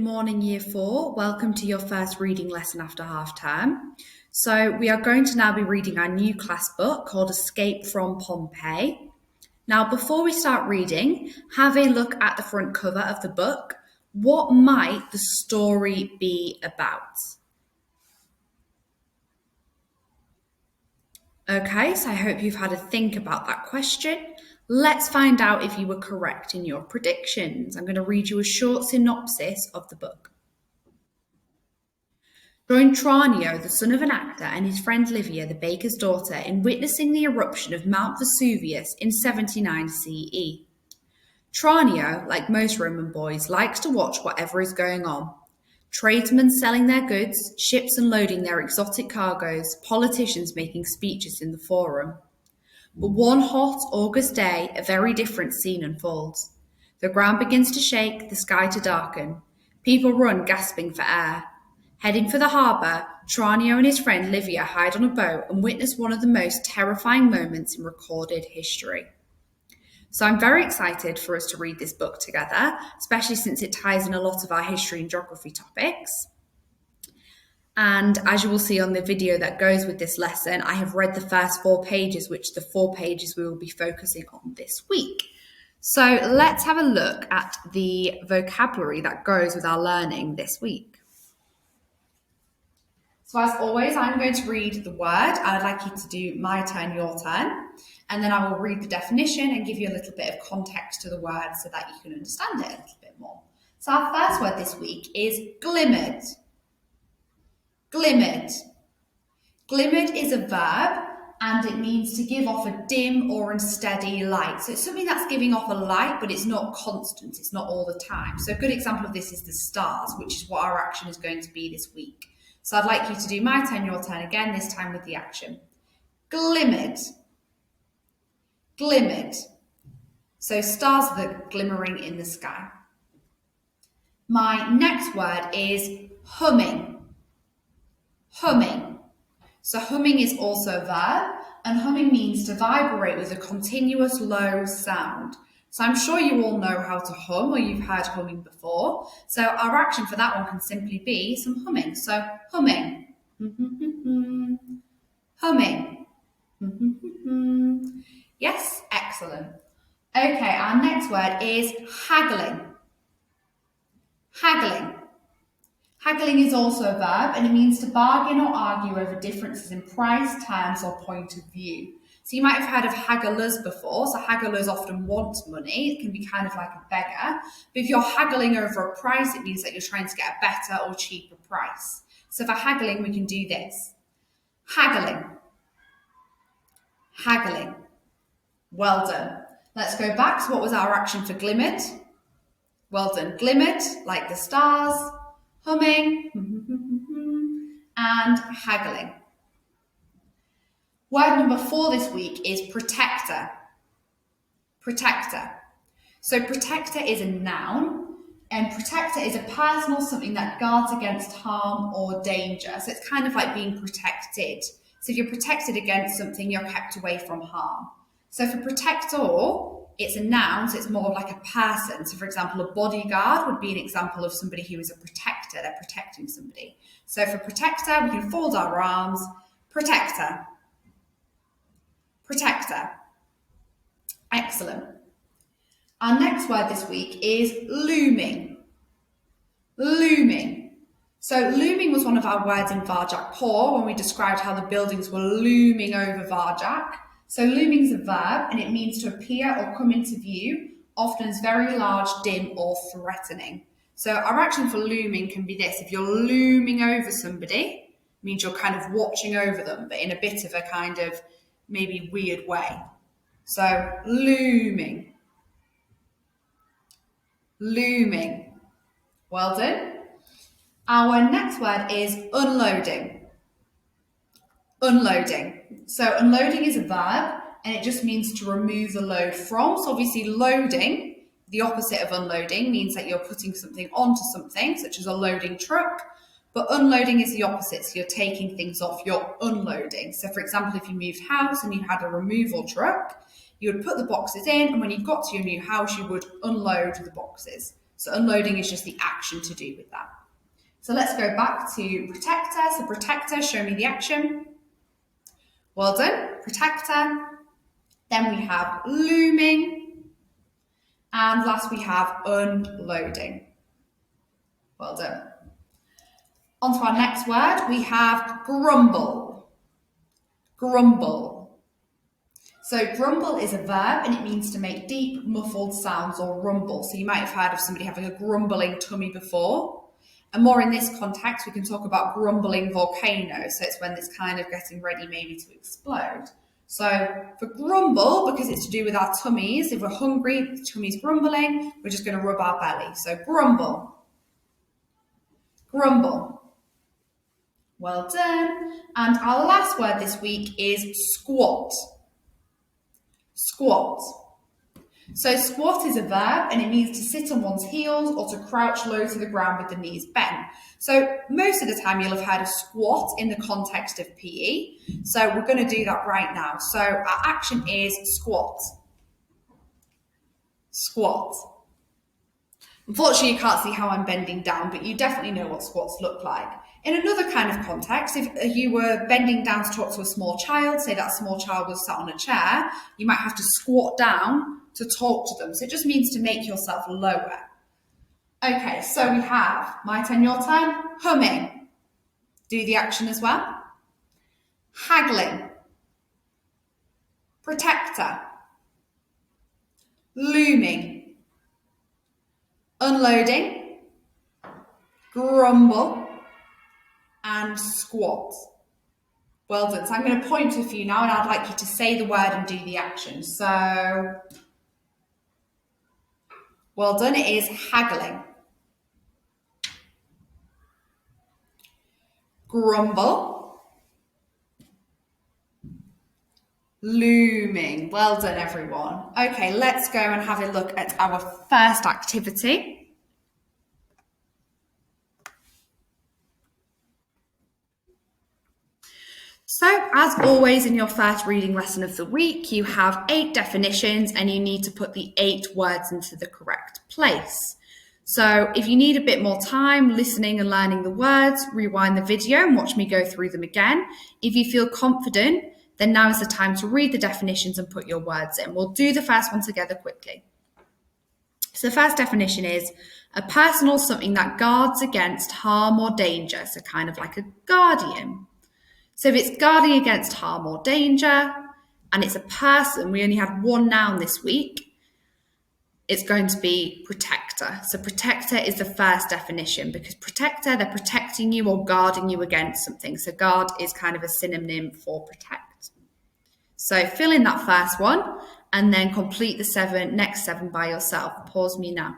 Morning Year 4, welcome to your first reading lesson after half term. So we are going to now be reading our new class book called Escape from Pompeii. Now before we start reading, have a look at the front cover of the book. What might the story be about? Okay, so I hope you've had a think about that question. Let's find out if you were correct in your predictions. I'm going to read you a short synopsis of the book. Join Tranio, the son of an actor, and his friend Livia, the baker's daughter, in witnessing the eruption of Mount Vesuvius in 79 CE. Tranio, like most Roman boys, likes to watch whatever is going on. Tradesmen selling their goods, ships unloading their exotic cargoes, politicians making speeches in the forum. But one hot August day, a very different scene unfolds. The ground begins to shake, the sky to darken. People run gasping for air. Heading for the harbour, Tranio and his friend Livia hide on a boat and witness one of the most terrifying moments in recorded history. So I'm very excited for us to read this book together, especially since it ties in a lot of our history and geography topics. And as you will see on the video that goes with this lesson, I have read the first 4 pages, which are the 4 pages we will be focusing on this week. So let's have a look at the vocabulary that goes with our learning this week. So as always, I'm going to read the word. I'd like you to do my turn, your turn. And then I will read the definition and give you a little bit of context to the word so that you can understand it a little bit more. So our first word this week is glimmered. Glimmered. Glimmered is a verb and it means to give off a dim or unsteady light. So it's something that's giving off a light, but it's not constant. It's not all the time. So a good example of this is the stars, which is what our action is going to be this week. So I'd like you to do my turn, your turn again, this time with the action. Glimmered. Glimmered. So stars are glimmering in the sky. My next word is humming. Humming. So humming is also a verb, and humming means to vibrate with a continuous low sound. So I'm sure you all know how to hum, or you've heard humming before. So our action for that one can simply be some humming. So humming. Humming. Yes, excellent. Okay, our next word is haggling. Haggling. Haggling is also a verb and it means to bargain or argue over differences in price, terms, or point of view. So you might have heard of hagglers before. So hagglers often want money. It can be kind of like a beggar. But if you're haggling over a price, it means that you're trying to get a better or cheaper price. So for haggling, we can do this. Haggling. Haggling. Well done. Let's go back. So what was our action for glimmered? Well done. Glimmered, like the stars, humming, and haggling. Word number 4 this week is protector. Protector. So protector is a noun, and protector is a person or something that guards against harm or danger. So it's kind of like being protected. So if you're protected against something, you're kept away from harm. So for protector, it's a noun, so it's more like a person. So for example, a bodyguard would be an example of somebody who is a protector. They're protecting somebody. So for protector, we can fold our arms. Protector. Protector. Excellent. Our next word this week is looming. Looming. So looming was one of our words in Varjak Por when we described how the buildings were looming over Varjak. So looming is a verb and it means to appear or come into view, often as very large, dim, or threatening. So our action for looming can be this. If you're looming over somebody, it means you're kind of watching over them, but in a bit of a kind of maybe weird way. So looming. Looming. Well done. Our next word is unloading. Unloading. So unloading is a verb and it just means to remove the load from. So obviously loading, the opposite of unloading, means that you're putting something onto something, such as a loading truck. But unloading is the opposite. So you're taking things off, you're unloading. So for example, if you moved house and you had a removal truck, you would put the boxes in and when you got to your new house, you would unload the boxes. So unloading is just the action to do with that. So let's go back to protector. So protector, show me the action. Well done, protector. Then we have looming. And last we have unloading. Well done. On to our next word, we have grumble. Grumble. So grumble is a verb and it means to make deep, muffled sounds or rumble. So you might have heard of somebody having a grumbling tummy before. And more in this context, we can talk about grumbling volcanoes. So it's when it's kind of getting ready maybe to explode. So for grumble, because it's to do with our tummies, if we're hungry, the tummy's grumbling, we're just going to rub our belly. So grumble. Grumble. Well done. And our last word this week is squat. Squat. So squat is a verb and it means to sit on one's heels or to crouch low to the ground with the knees bent. So most of the time you'll have heard of squat in the context of PE. So we're going to do that right now. So our action is squat. Squat. Unfortunately, you can't see how I'm bending down, but you definitely know what squats look like. In another kind of context, if you were bending down to talk to a small child, say that small child was sat on a chair, you might have to squat down to talk to them. So it just means to make yourself lower. Okay, so we have my turn, your turn, humming. Do the action as well. Haggling. Protector. Looming. Unloading. Grumble. And squat. Well done. So I'm going to point to a few now and I'd like you to say the word and do the action. So, well done. It is haggling. Grumble. Looming. Well done, everyone. Okay, let's go and have a look at our first activity. So, as always in your first reading lesson of the week, you have 8 definitions and you need to put the 8 words into the correct place. So, if you need a bit more time listening and learning the words, rewind the video and watch me go through them again. If you feel confident, then now is the time to read the definitions and put your words in. We'll do the first one together quickly. So, the first definition is a person or something that guards against harm or danger, so kind of like a guardian. So if it's guarding against harm or danger, and it's a person, we only had one noun this week, it's going to be protector. So protector is the first definition because protector, they're protecting you or guarding you against something. So guard is kind of a synonym for protect. So fill in that first one and then complete the next 7 by yourself. Pause me now.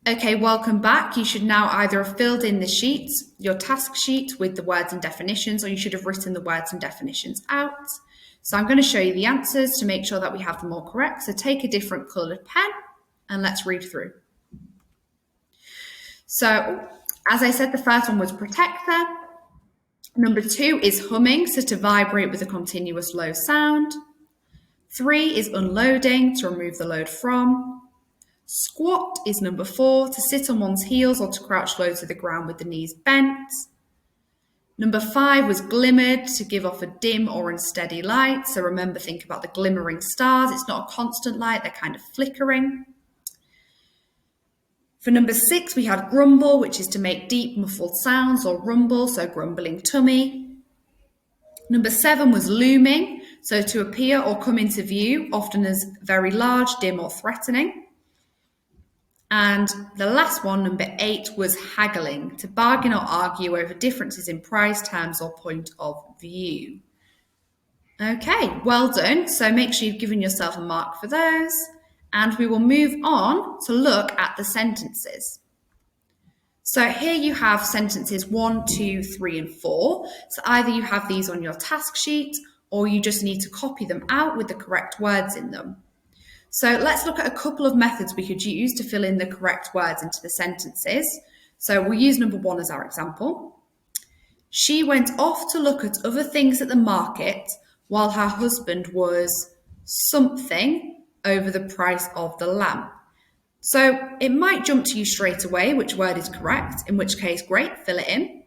Okay, welcome back. You should now either have filled in the sheets, your task sheet with the words and definitions, or you should have written the words and definitions out. So I'm going to show you the answers to make sure that we have them all correct. So take a different coloured pen and let's read through. So as I said, the first one was protector. Number 2 is humming, so to vibrate with a continuous low sound. 3 is unloading, to remove the load from. Squat is number 4, to sit on one's heels or to crouch low to the ground with the knees bent. Number 5 was glimmered, to give off a dim or unsteady light. So remember, think about the glimmering stars. It's not a constant light, they're kind of flickering. For number 6, we had grumble, which is to make deep muffled sounds or rumble, so grumbling tummy. Number 7 was looming, so to appear or come into view, often as very large, dim or threatening. And the last one, number 8, was haggling, to bargain or argue over differences in price, terms, or point of view. Okay, well done. So make sure you've given yourself a mark for those. And we will move on to look at the sentences. So here you have sentences 1, 2, 3, and 4. So either you have these on your task sheet or you just need to copy them out with the correct words in them. So let's look at a couple of methods we could use to fill in the correct words into the sentences. So we'll use number 1 as our example. She went off to look at other things at the market while her husband was something over the price of the lamp. So it might jump to you straight away which word is correct, in which case, great, fill it in.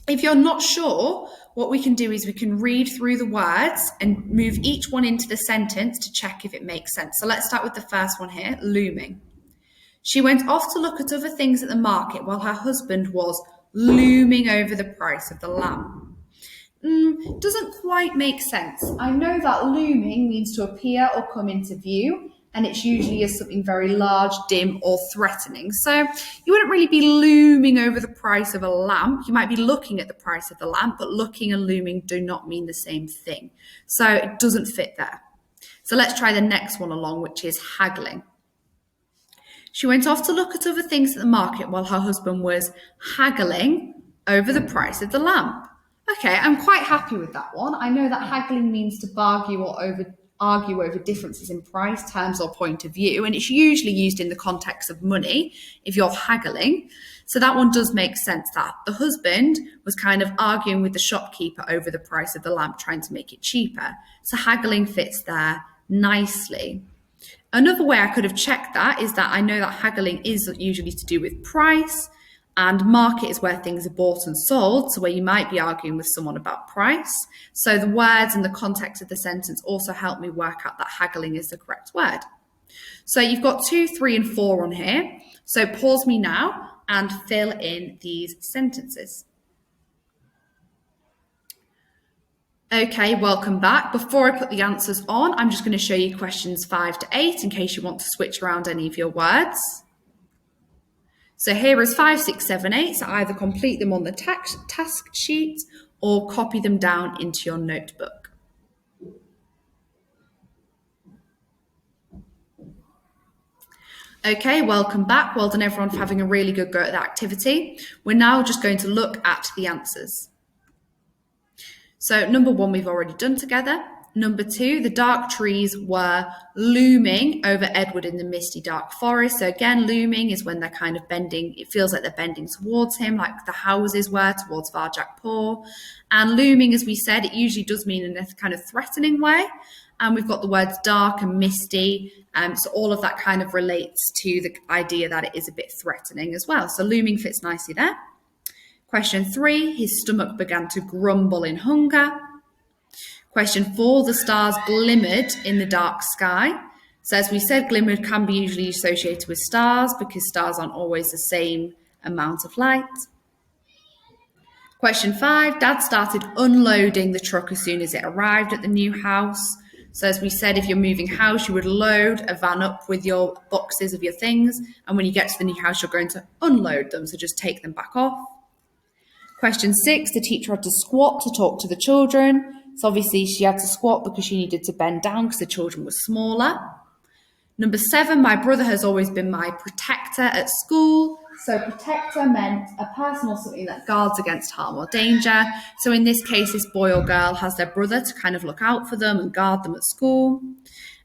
If you're not sure, what we can do is we can read through the words and move each one into the sentence to check if it makes sense. So let's start with the first one here, looming. She went off to look at other things at the market while her husband was looming over the price of the lamp. Doesn't quite make sense. I know that looming means to appear or come into view, and it's usually as something very large, dim, or threatening. So you wouldn't really be looming over the price of a lamp. You might be looking at the price of the lamp, but looking and looming do not mean the same thing. So it doesn't fit there. So let's try the next one along, which is haggling. She went off to look at other things at the market while her husband was haggling over the price of the lamp. Okay, I'm quite happy with that one. I know that haggling means to argue over differences in price, terms, or point of view, and it's usually used in the context of money if you're haggling. So that one does make sense, that the husband was kind of arguing with the shopkeeper over the price of the lamp, trying to make it cheaper. So haggling fits there nicely. Another way I could have checked that is that I know that haggling is usually to do with price, and market is where things are bought and sold, so where you might be arguing with someone about price. So the words and the context of the sentence also help me work out that haggling is the correct word. So you've got 2, 3, and 4 on here. So pause me now and fill in these sentences. Okay, welcome back. Before I put the answers on, I'm just going to show you questions 5 to 8 in case you want to switch around any of your words. So here is 5, 6, 7, 8. So either complete them on the task sheet or copy them down into your notebook. Okay, welcome back. Well done everyone for having a really good go at that activity. We're now just going to look at the answers. So number 1 we've already done together. Number 2, the dark trees were looming over Edward in the misty dark forest. So again, looming is when they're kind of bending. It feels like they're bending towards him, like the houses were towards Varjakpur. And looming, as we said, it usually does mean in a kind of threatening way. And we've got the words dark and misty. So all of that kind of relates to the idea that it is a bit threatening as well. So looming fits nicely there. Question 3, his stomach began to grumble in hunger. Question 4, the stars glimmered in the dark sky. So as we said, glimmered can be usually associated with stars because stars aren't always the same amount of light. Question 5, Dad started unloading the truck as soon as it arrived at the new house. So as we said, if you're moving house, you would load a van up with your boxes of your things. And when you get to the new house, you're going to unload them. So just take them back off. Question 6, the teacher had to squat to talk to the children. So obviously she had to squat because she needed to bend down because the children were smaller. Number 7, my brother has always been my protector at school. So protector meant a person or something that guards against harm or danger. So in this case, this boy or girl has their brother to kind of look out for them and guard them at school.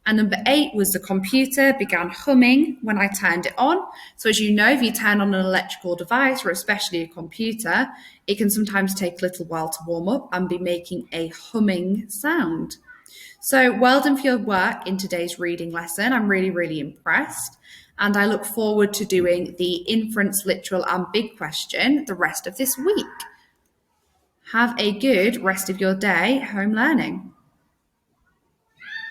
And number 8 was the computer began humming when I turned it on. So as you know, if you turn on an electrical device, or especially a computer, it can sometimes take a little while to warm up and be making a humming sound. So well done for your work in today's reading lesson. I'm really, really impressed. And I look forward to doing the inference, literal, and big question the rest of this week. Have a good rest of your day home learning.